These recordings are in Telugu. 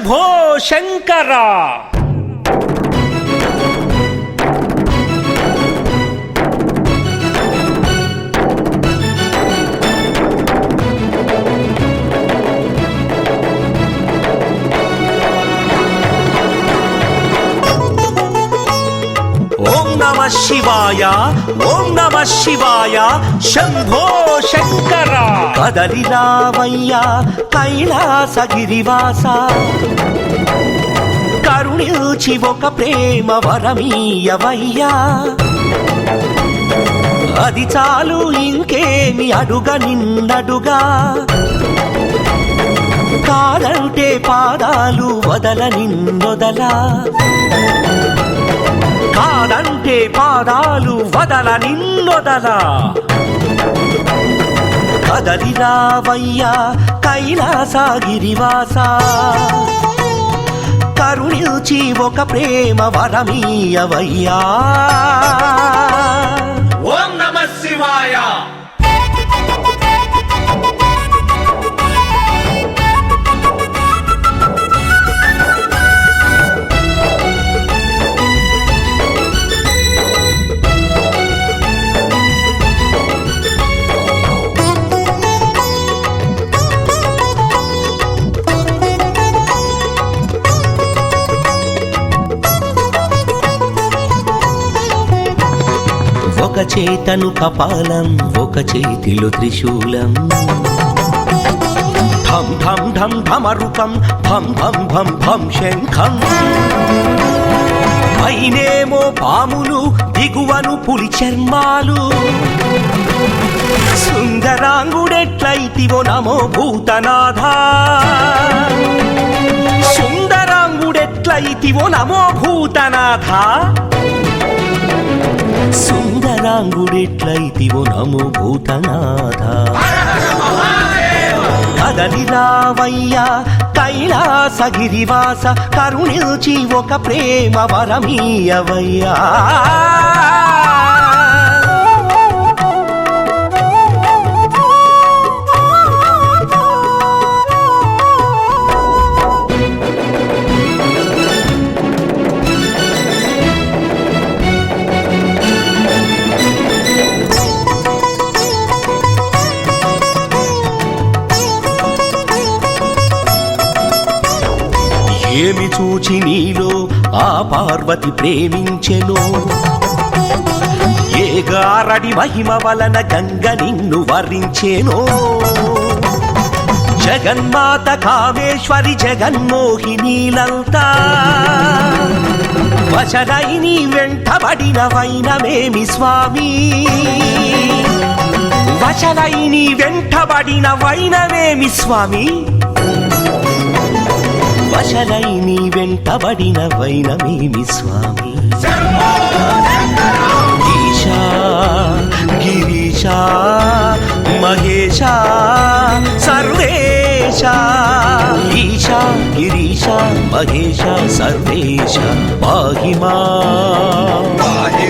శంభో శంకర. ఓం నమః శివాయ, ఓం నమః శివాయ, శంభో శంకర. కదలిరావయ్యా కైలాసగిరివాస, కరుణించి ఒక ప్రేమ వరమీయవయ్యా. అది చాలు ఇంకేమి అడుగ నిన్నడుగా, కాదంటే పాదాలు వదల నిన్నొదలా, కాదంటే పాదాలు వదల నిన్నొదలా. కదలిరావయ్యా కైలాసగిరివాస, కరుణించి ఒక ప్రేమ వరమీయవయ్యా. ఓం నమః శివాయ. ఒక చేతను కపాలం, ఒక చేతిలో త్రిశూలం, ఢం ఢం ఢం ఢమరుకం, భం భం భం భం శంఖం. పైనేమో పాములు, దిగువను పులి చర్మాలు. సుందరాంగుడెట్లయితివో నమో భూతనాథ, సుందరాంగుడెట్లయితివో నమో భూతనాథ, సుందరాంగుడెట్లయితివో నమో భూతనాథ. కదలిరావయ్యా కైలాసగిరివాస, కరుణించి ఒక ప్రేమ వరమీయవయ్యా. ఏమి చూచి నీలో ఆ పార్వతి ప్రేమించెను, ఏ గారడి మహిమ వలన గంగ నిన్ను వరించెను. జగన్మాత కామేశ్వరి జగన్మోహినీలంతా, వశనై నీ వెంటబడిన వైనమేమి స్వామి, వశనై నీ వెంటబడిన వైనమేమి స్వామి, వశనై నీ వెంటబడిన వైనమేమి స్వామి. ఈశా గిరీశ మహేశ సర్వేశ, ఈశా గిరీశ మహేశ సర్వేశ. పాహి మాం, పాహి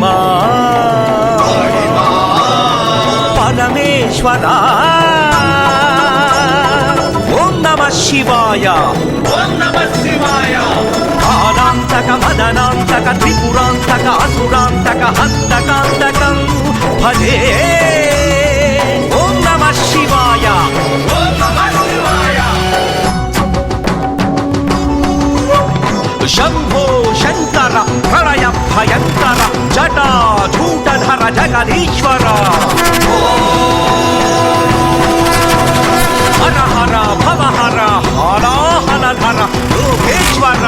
మాం పరమేశ్వరా. ఓం నమః శివాయ, ఓం నమః శివాయ. కాలాంతక మదనాంతక త్రిపురాంతక అసురాంతక హంతకాంతకం భజే. ఓం నమః శివాయ, ఓం నమః శివాయ. శంభో శంకర ప్రళయ భయంకర, జటాజూటధర జగదీశ్వర. హర హర భవ హర హాలాహలధర లోకేశ్వర.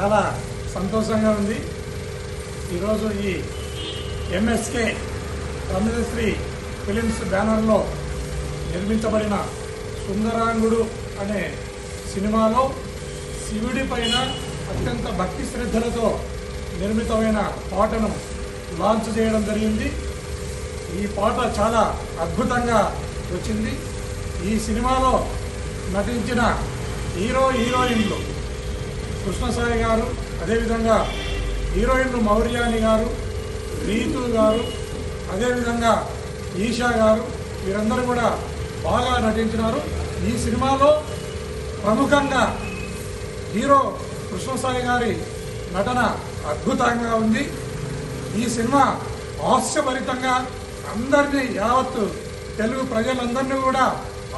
చాలా సంతోషంగా ఉంది. ఈరోజు ఈ ఎంఎస్కే రమణశ్రీ ఫిలిమ్స్ బ్యానర్లో నిర్మించబడిన సుందరాంగుడు అనే సినిమాలో శివుడి పైన అత్యంత భక్తి శ్రద్ధలతో నిర్మితమైన పాటను లాంచ్ చేయడం జరిగింది. ఈ పాట చాలా అద్భుతంగా వచ్చింది. ఈ సినిమాలో నటించిన హీరోయిన్లు కృష్ణసాయి గారు, అదేవిధంగా హీరోయిన్లు మౌర్యాని గారు, రీతు గారు, అదేవిధంగా ఈషా గారు, వీరందరూ కూడా బాగా నటించినారు. ఈ సినిమాలో ప్రముఖంగా హీరో కృష్ణసాయి గారి నటన అద్భుతంగా ఉంది. ఈ సినిమా హాస్యభరితంగా అందరినీ, యావత్తు తెలుగు ప్రజలందరినీ కూడా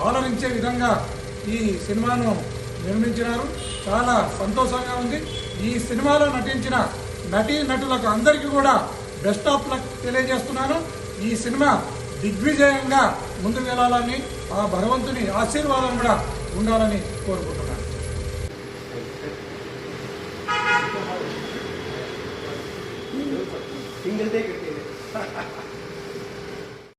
ఆలరించే విధంగా ఈ సినిమాను నిర్మించినారు. చాలా సంతోషంగా ఉంది. ఈ సినిమాలో నటించిన నటులకు అందరికీ కూడా బెస్ట్ ఆఫ్ లక్ తెలియజేస్తున్నాను. ఈ సినిమా దిగ్విజయంగా ముందుకు వెళ్ళాలని, ఆ భగవంతుని ఆశీర్వాదం కూడా ఉండాలని కోరుకుంటున్నాను. Single day